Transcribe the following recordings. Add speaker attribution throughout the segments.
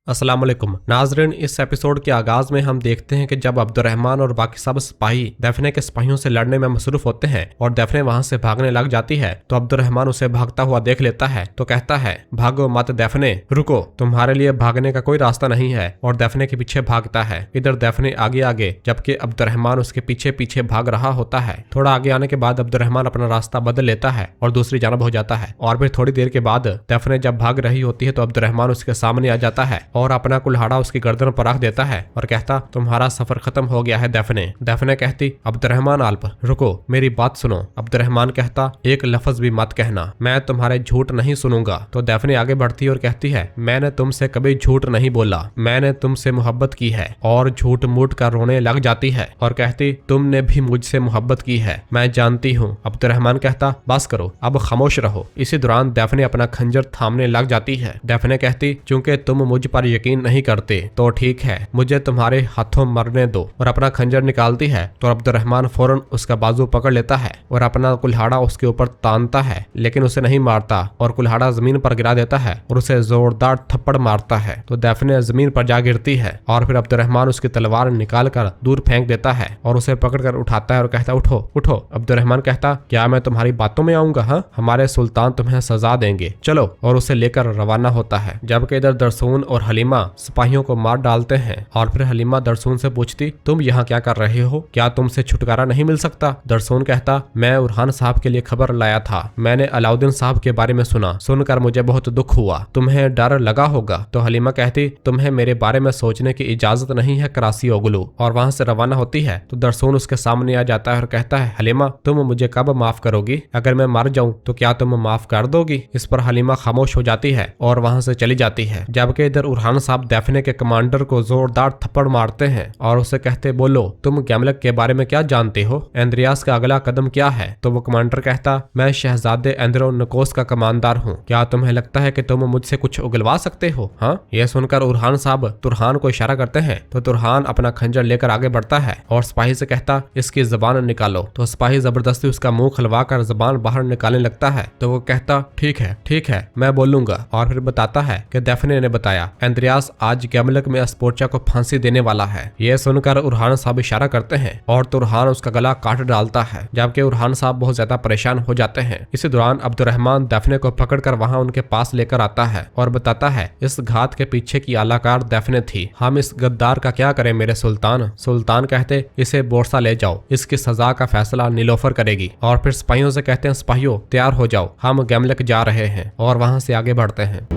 Speaker 1: अस्सलाम वालेकुम नाज़रीन। इस एपिसोड के आगाज में हम देखते हैं कि जब अब्दुर्रहमान और बाकी सब सिपाही दफने के सिपाहियों से लड़ने में मसरूफ होते हैं और दफने वहां से भागने लग जाती है तो अब्दुर्रहमान उसे भागता हुआ देख लेता है तो कहता है, भागो मत दफने, रुको, तुम्हारे लिए भागने का कोई रास्ता नहीं है, और दफने के पीछे भागता है। इधर दफने आगे आगे जबकि अब्दुर्रहमान उसके पीछे पीछे भाग रहा होता है। थोड़ा आगे आने के बाद अब्दुर्रहमान अपना रास्ता बदल लेता है और दूसरी जानब हो जाता है, और फिर थोड़ी देर के बाद दफने जब भाग रही होती है तो अब्दुर्रहमान उसके सामने आ जाता है और अपना कुल्हाड़ा उसकी गर्दन पर रख देता है और कहता, तुम्हारा सफर खत्म हो गया है दफने। दफने कहती, अब्दुर्रहमान आल्प, रुको, मेरी बात सुनो। अब्दुर्रहमान कहता, एक लफ्ज भी मत कहना, मैं तुम्हारे झूठ नहीं सुनूंगा। तो दफने आगे बढ़ती और कहती है, मैंने तुमसे कभी झूठ नहीं बोला, मैंने तुमसे मोहब्बत की है। और झूठ मूठ कर रोने लग जाती है और कहती, तुमने भी मुझसे मोहब्बत की है, मैं जानती हूँ। अब्दुर्रहमान कहता, बस करो, अब खामोश रहो। इसी दौरान दफने अपना खंजर थामने लग जाती है। दफने कहती, चूंकि तुम मुझ पर यकीन नहीं करते तो ठीक है, मुझे तुम्हारे हाथों मरने दो, और अपना खंजर निकालती है तो अब्दुर्रहमान फौरन उसका बाजू पकड़ लेता है और अपना कुल्हाड़ा उसके ऊपर तानता है, लेकिन उसे नहीं मारता और कुल्हाड़ा जमीन पर गिरा देता है और उसे जोरदार थप्पड़ मारता है तो दफने जमीन पर जा गिरती है। और फिर अब्दुर्रहमान उसकी तलवार निकाल कर दूर फेंक देता है और उसे पकड़कर उठाता है और कहता, उठो उठो। अब्दुर्रहमान कहता, क्या मैं तुम्हारी बातों में आऊंगा? हाँ, हमारे सुल्तान तुम्हें सजा देंगे, चलो, और उसे लेकर रवाना होता है। जबकि इधर दरसून और हलीमा सिपाहियों को मार डालते हैं और फिर हलीमा दरसून से पूछती, तुम यहाँ क्या कर रहे हो? क्या तुमसे छुटकारा नहीं मिल सकता? दरसून कहता, मैं उरहान साहब के लिए खबर लाया था, मैंने अलाउद्दीन साहब के बारे में सुना, सुनकर मुझे बहुत दुख हुआ, तुम्हें डर लगा होगा। तो हलीमा कहती, तुम्हें मेरे बारे में सोचने की इजाजत नहीं है करासी ओगलू, और वहां से रवाना होती है। तो दरसून उसके सामने आ जाता है और कहता है, हलीमा, तुम मुझे कब माफ करोगी? अगर मैं मर जाऊं तो क्या तुम माफ कर दोगी? इस पर हलीमा खामोश हो जाती है और वहां से चली जाती है। जबकि इधर उरहान साहब दफने के कमांडर को जोरदार थप्पड़ मारते हैं और उसे कहते, बोलो, तुम गैमलक के बारे में क्या जानते हो? एंद्रियास का अगला कदम क्या है? तो वो कमांडर कहता, मैं शहजादे एंद्रो नकोस का कमांडर हूँ, क्या तुम्हें लगता है कि तुम मुझसे कुछ उगलवा सकते हो? हाँ। यह सुनकर उरहान साहब तुरहान को इशारा करते हैं तो तुरहान अपना खंजर लेकर आगे बढ़ता है और सिपाही से कहता, इसकी जबान निकालो। तो सिपाही जबरदस्ती उसका मुंह खलवा कर जबान बाहर निकालने लगता है तो वो कहता, ठीक है, मैं बोलूंगा। और फिर बताता है कि दफने ने बताया, एंद्रियास आज गैमलक में अस्पोर्चा को फांसी देने वाला है। यह सुनकर उरहान साहब इशारा करते हैं और तुरहान उसका गला काट डालता है, जबकि उरहान साहब बहुत ज्यादा परेशान हो जाते हैं। इसी दौरान अब्दुर्रहमान दफने को पकड़कर वहां उनके पास लेकर आता है और बताता है, इस घात के पीछे की आलाकार दफने थी, हम इस गद्दार का क्या करें मेरे सुल्तान? सुल्तान कहते, इसे बोरसा ले जाओ, इसकी सजा का फैसला नीलोफर करेगी। और फिर सिपाहियों से कहते हैं, सिपाहियों तैयार हो जाओ, हम गैमलक जा रहे हैं, और वहां से आगे बढ़ते हैं।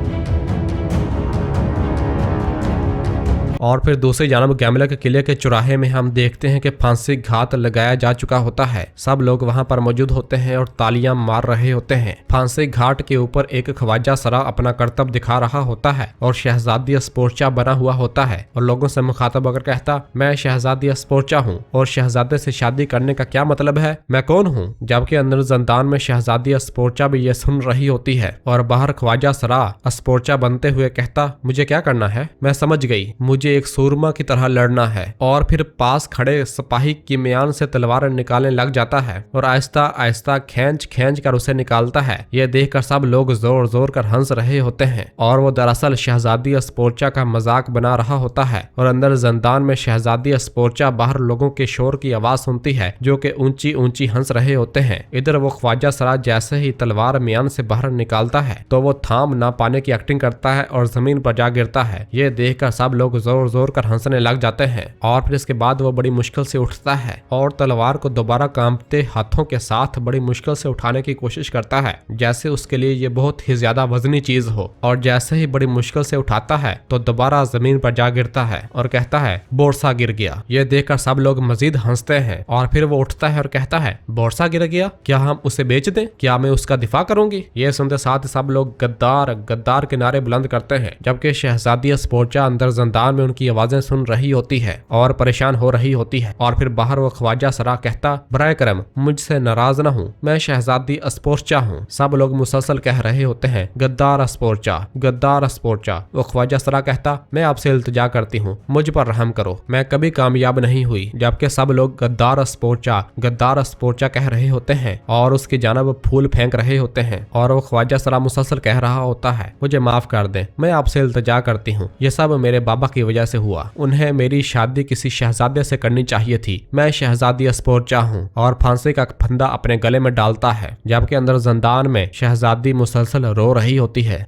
Speaker 1: और फिर दूसरी जानब गैमलक किले के चौराहे में हम देखते हैं कि फांसी घात लगाया जा चुका होता है। सब लोग वहां पर मौजूद होते हैं और तालियां मार रहे होते हैं। फांसी घाट के ऊपर एक ख्वाजा सरा अपना करतब दिखा रहा होता है और शहजादी अस्पोर्चा बना हुआ होता है और लोगों से मुखातब होकर कहता, मैं शहजादी अस्पोर्चा हूँ और शहजादे से शादी करने का क्या मतलब है? मैं कौन हूँ? जबकि अंदर जंदान में शहजादी अस्पोर्चा भी ये सुन रही होती है और बाहर ख्वाजा सरा अस्पोर्चा बनते हुए कहता, मुझे क्या करना है? मैं समझ गई, मुझे एक सूरमा की तरह लड़ना है। और फिर पास खड़े सिपाही की म्यान से तलवार निकालने लग जाता है और आहिस्ता आहिस्ता खींच कर उसे निकालता है। यह देखकर सब लोग जोर जोर कर हंस रहे होते हैं और वो दरअसल शहजादी अस्पोर्चा का मजाक बना रहा होता है। और अंदर जंदान में शहजादी अस्पोर्चा बाहर लोगों के शोर की आवाज सुनती है जो कि ऊंची ऊंची हंस रहे होते हैं। इधर वो ख्वाजा सरा जैसे ही तलवार म्यान से बाहर निकालता है तो वो थाम ना पाने की एक्टिंग करता है और जमीन पर जा गिरता है। ये देखकर सब लोग जोर जोर कर हंसने लग जाते हैं। और फिर इसके बाद वो बड़ी मुश्किल से उठता है और तलवार को दोबारा कांपते हाथों के साथ बड़ी मुश्किल से उठाने की कोशिश करता है, जैसे उसके लिए ये बहुत ही ज्यादा वजनी चीज हो। और जैसे ही बड़ी मुश्किल से उठाता है तो दोबारा जमीन पर जा गिरता है और कहता है, बोरसा गिर गया। ये देखकर सब लोग मजीद हंसते हैं। और फिर वो उठता है और कहता है, बोरसा गिर गया? क्या हम उसे बेच दें? क्या मैं उसका दिफा करूंगी? ये सुनते साथ सब लोग गद्दार गद्दार के नारे बुलंद करते हैं। जबकि शहजादी अस्पोर्चा अंदर जंदान में उनकी आवाजें सुन रही होती है और परेशान हो रही होती है। और फिर बाहर वो ख्वाजा सरा कहता, बराए करम मुझसे नाराज न हूँ, मैं शहजादी अस्पोर्चा हूँ। सब लोग मुसलसल कह रहे होते हैं, गद्दार अस्पोर्चा, गद्दार अस्पोर्चा। वो ख्वाजा सरा कहता, मैं आपसे इल्तिजा करती हूँ, मुझ पर रहम करो, मैं कभी कामयाब नहीं हुई। जबकि सब लोग गद्दार अस्पोर्चा, गद्दार अस्पोर्चा कह रहे होते हैं और उसकी जानब फूल फेंक रहे होते हैं। और वो ख्वाजा सरा मुसलसल कह रहा होता है, मुझे माफ कर दें, मैं आपसे इल्तिजा करती हूँ, ये सब मेरे बाबा की वजह से हुआ। उन्हें मेरी शादी किसी शहजादे से करनी चाहिए थी। मैं शहजादी अस्पोर्चा हूँ। और फांसी का फंदा अपने गले में डालता है, जबकि अंदर जिंदान में शहजादी मुसलसल रो रही होती है।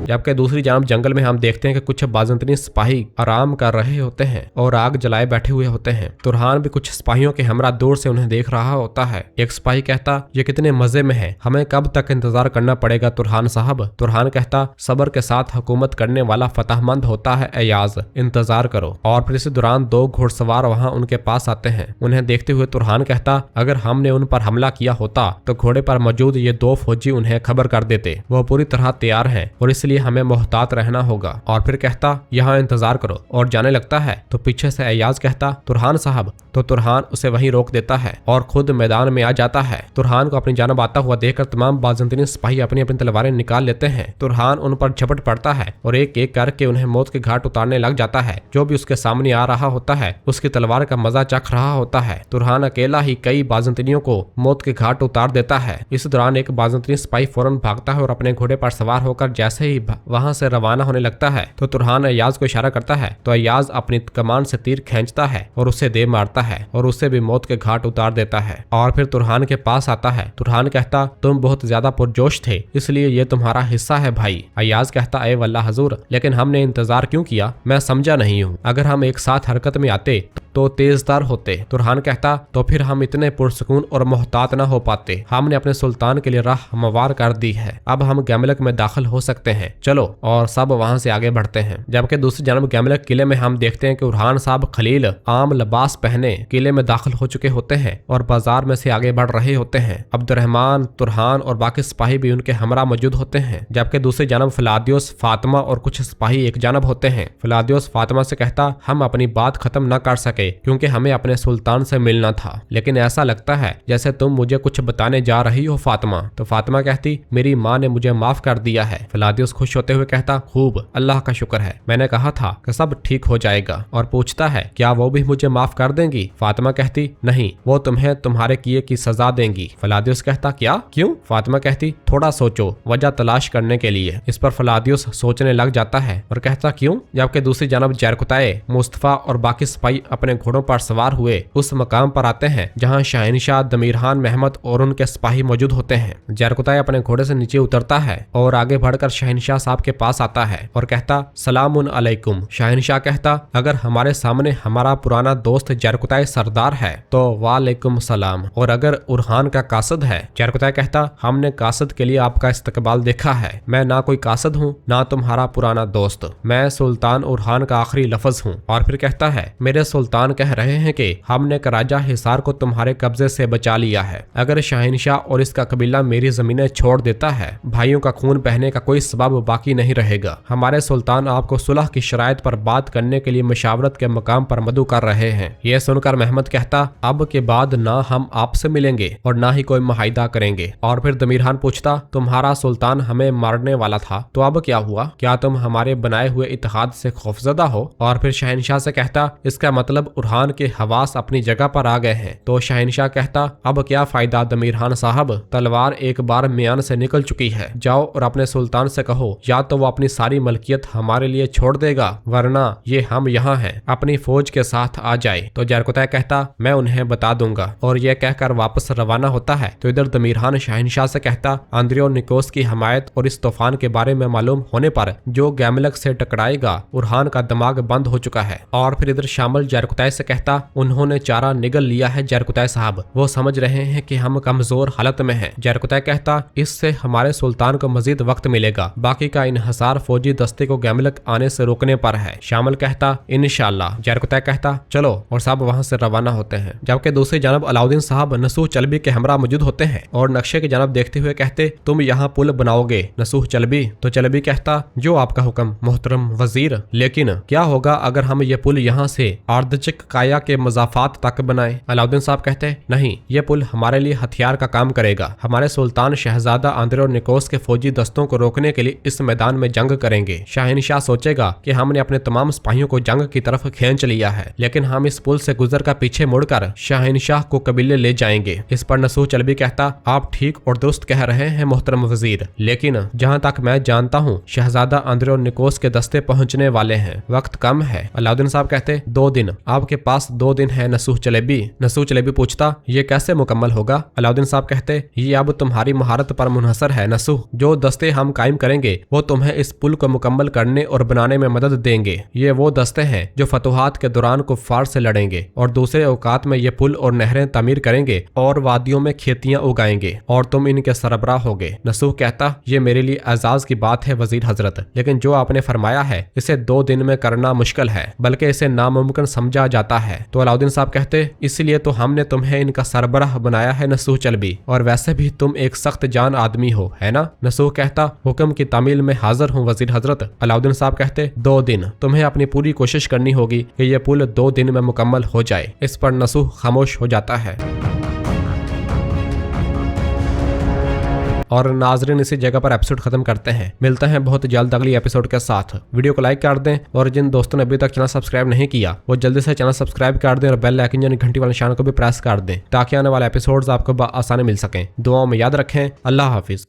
Speaker 1: जबकि दूसरी जानब जंगल में हम देखते हैं कि कुछ बाज़ंतनी सिपाही आराम कर रहे होते हैं और आग जलाए बैठे हुए होते हैं। तुरहान भी कुछ सिपाहियों के हमरा दूर से उन्हें देख रहा होता है। एक सिपाही कहता, ये कितने मजे में है, हमें कब तक इंतजार करना पड़ेगा तुरहान साहब। तुरहान कहता, सब्र के साथ हुकूमत करने वाला फतहमंद होता है अयाज, इंतजार करो। और फिर इसी दौरान दो घुड़सवार वहां उनके पास आते हैं। उन्हें देखते हुए तुरहान कहता, अगर हमने उन पर हमला किया होता तो घोड़े पर मौजूद ये दो फौजी उन्हें खबर कर देते। वो पूरी तरह तैयार हैं और इसलिए हमें मोहतात रहना होगा। और फिर कहता, यहाँ इंतजार करो, और जाने लगता है तो पीछे से अयाज कहता, तुरहान साहब। तो तुरहान उसे वहीं रोक देता है और खुद मैदान में आ जाता है। तुरहान को अपनी जानब आता हुआ देखकर तमाम बाज़ंतनी सिपाही अपनी अपनी तलवारें निकाल लेते हैं। तुरहान उन पर झपट पड़ता है और एक एक करके उन्हें मौत के घाट उतारने लग जाता है। जो भी उसके सामने आ रहा होता है उसकी तलवार का मजा चख रहा होता है। तुरहान अकेला ही कई बाज़ंतनियों को मौत के घाट उतार देता है। इस दौरान एक बाज़ंतनी सिपाही फौरन भागता है और अपने घोड़े पर सवार होकर जैसे ही वहां से रवाना होने लगता है तो तुरहान अयाज को इशारा करता है। तो अयाज अपनी कमान से तीर खींचता है और उसे दे मारता है और उसे भी मौत के घाट उतार देता है। और फिर तुरहान के पास आता है। तुरहान कहता, तुम बहुत ज्यादा पुरजोश थे, इसलिए ये तुम्हारा हिस्सा है भाई। अयाज कहता, ए वल्लाह हजूर, लेकिन हमने इंतजार क्यों किया, मैं समझा नहीं हूँ। अगर हम एक साथ हरकत में आते तो तेजदार होते। तुरहान कहता, तो फिर हम इतने पुरसकून और मोहतात न हो पाते। हमने अपने सुल्तान के लिए राह हमवार कर दी है। अब हम गैमलक में दाखिल हो सकते हैं, चलो। और सब वहां से आगे बढ़ते हैं। जबकि दूसरी जानब गैमलक किले में हम देखते हैं कि उरहान साहब खलील आम लिबास पहने किले में दाखिल हो चुके होते हैं और बाजार में से आगे बढ़ रहे होते हैं। अब्दुर्रहमान, तुरहान और बाकी सिपाही भी उनके हमरा मौजूद होते हैं। जबकि दूसरी जानब फलादियोस, फातिमा और कुछ सिपाही एक जानब होते हैं। फलादियोस फातिमा से कहता, हम अपनी बात खत्म न कर सके क्योंकि हमें अपने सुल्तान से मिलना था, लेकिन ऐसा लगता है जैसे तुम मुझे कुछ बताने जा रही हो फातिमा। तो फातिमा कहती, मेरी माँ ने मुझे माफ कर दिया है। फलादियोस खुश होते हुए कहता, खूब, अल्लाह का शुक्र है, मैंने कहा था कि सब ठीक हो जाएगा। और पूछता है, क्या वो भी मुझे माफ कर देंगी? फातिमा कहती, नहीं, वो तुम्हें तुम्हारे किए की सजा देंगी। फलादियोस कहता, क्या, क्यों? फातिमा कहती, थोड़ा सोचो, वजह तलाश करने के लिए। इस पर फलादियोस सोचने लग जाता है और कहता, क्यों? जबकि दूसरी जानब जरकुताए, मुस्तफा और बाकी सिपाही अपने घोड़ों पर सवार हुए उस मकाम पर आते हैं जहां शहनशाह दमीरहान महमद और उनके सिपाही मौजूद होते हैं। जरकुताए अपने घोड़े से नीचे उतरता है और आगे बढ़कर शहनशाह साहब के पास आता है और कहता, सलामुन अलैकुम। शहनशाह कहता, अगर हमारे सामने हमारा पुराना दोस्त जरकुताए सरदार है तो वालेकुम सलाम, और अगर उरहान का कासद है। जरकुताए कहता, हमने कासद के लिए आपका इस्तकबाल देखा है। मैं ना कोई कासद हूँ ना तुम्हारा पुराना दोस्त, मैं सुल्तान उरहान का आखिरी लफ्ज हूँ। और फिर कहता है, मेरे सुल्तान कह रहे हैं कि हमने कराजा हिसार को तुम्हारे कब्जे से बचा लिया है। अगर शहनशाह और इसका कबीला मेरी जमीनें छोड़ देता है, भाइयों का खून बहने का कोई सबब बाकी नहीं रहेगा। हमारे सुल्तान आपको सुलह की शराइत पर बात करने के लिए मशावरत के मकाम पर मदु कर रहे हैं। यह सुनकर महमद कहता, अब के बाद ना हम आपसे मिलेंगे और ना ही कोई मुआहिदा करेंगे। और फिर दमीरहान पूछता, तुम्हारा सुल्तान हमें मारने वाला था तो अब क्या हुआ? क्या तुम हमारे बनाए हुए इत्तेहाद से खौफजदा हो? और फिर शहनशाह से कहता, इसका मतलब उरहान के हवास अपनी जगह पर आ गए हैं। तो शहनशाह कहता, अब क्या फायदा दमीरहान साहब, तलवार एक बार म्यान से निकल चुकी है। जाओ और अपने सुल्तान से कहो या तो वो अपनी सारी मलकियत हमारे लिए छोड़ देगा, वरना ये हम यहाँ हैं, अपनी फौज के साथ आ जाए। तो जरकुताए कहता, मैं उन्हें बता दूंगा। और यह कहकर वापस रवाना होता है। तो इधर दमीरहान शहनशाह से कहता, आंद्रियो निकोस की हमायत और इस तूफान के बारे में मालूम होने पर जो गैमलक से टकराएगा, उरहान का दिमाग बंद हो चुका है। और फिर इधर शामिल जरकुताए जरकुतै से कहता, उन्होंने चारा निगल लिया है जरकुतै साहब, वो समझ रहे हैं कि हम कमजोर हालत में हैं। जरकुतै कहता, इससे हमारे सुल्तान को मजीद वक्त मिलेगा, बाकी का इन्हसार फौजी दस्ते को गैमलक आने से रोकने पर है। शामिल कहता, इंशाअल्लाह। जरकुतै कहता, चलो, और सब वहां से रवाना होते हैं। जबकि दूसरी जानब अलाउद्दीन साहब नसूह चलबी के हमरा मौजूद होते हैं और नक्शे की जानब देखते हुए कहते, तुम यहाँ पुल बनाओगे नसूह चलबी? तो चलबी कहता, जो आपका हुक्म मोहतरम वजीर, लेकिन क्या होगा अगर हम ये पुल यहाँ से आर्दचिक काया के मजाफात तक बनाए? अलाउद्दीन साहब कहते, नहीं, ये पुल हमारे लिए हथियार का काम करेगा। हमारे सुल्तान शहजादा आंद्रे निकोस के फौजी दस्तों को रोकने के लिए इस मैदान में जंग करेंगे। शाहनशाह सोचेगा कि हमने अपने तमाम सिपाहियों को जंग की तरफ खींच लिया है, लेकिन हम इस पुल से गुजर कर पीछे मुड़कर शाहनशाह को कबीले ले जाएंगे। इस पर नसूह चलबी कहता, आप ठीक और दुरुस्त कह रहे हैं मोहतरम वजीर, लेकिन जहाँ तक मैं जानता हूँ शहजादा आंद्रे निकोस के दस्ते पहुँचने वाले हैं, वक्त कम है। अलाउद्दीन साहब कहते, 2 दिन, आपके पास 2 दिन है नसूह चलेबी। नसूह चलेबी पूछता, ये कैसे मुकम्मल होगा? अलाउद्दीन साहब कहते, ये अब तुम्हारी महारत पर मुनहसर है नसूह। जो दस्ते हम कायम करेंगे वो तुम्हें इस पुल को मुकम्मल करने और बनाने में मदद देंगे। ये वो दस्ते हैं जो फतुहात के दौरान कुफ्फार से लड़ेंगे और दूसरे औकात में ये पुल और नहरें तामीर करेंगे और वादियों में खेतियां उगाएंगे और तुम इनके सरबराह होगे। नसूह कहता, ये मेरे लिए एजाज की बात है वजीर हजरत, लेकिन जो आपने फरमाया है इसे 2 दिन में करना मुश्किल है, बल्कि इसे नामुमकिन समझा जाता है। तो अलाउद्दीन साहब कहते, इसलिए तो हमने तुम्हें इनका सरबराह बनाया है नसूह चलबी, और वैसे भी तुम एक सख्त जान आदमी हो, है ना? नसूह कहता, हुक्म की तामील में हाजिर हूँ वजीर हजरत। अलाउद्दीन साहब कहते, 2 दिन, तुम्हें अपनी पूरी कोशिश करनी होगी कि यह पुल 2 दिन में मुकम्मल हो जाए। इस पर नसूह खामोश हो जाता है। और नाजरीन, इसी जगह पर एपिसोड खत्म करते हैं। मिलते हैं बहुत जल्द अगली एपिसोड के साथ। वीडियो को लाइक कर दें और जिन दोस्तों ने अभी तक चैनल सब्सक्राइब नहीं किया वो जल्दी से चैनल सब्सक्राइब कर दें और बेल आइकन यानी घंटी वाले निशान को भी प्रेस कर दें ताकि आने वाले एपिसोड्स आपको आसानी मिल सकें। दुआओं में याद रखें। अल्लाह हाफिज।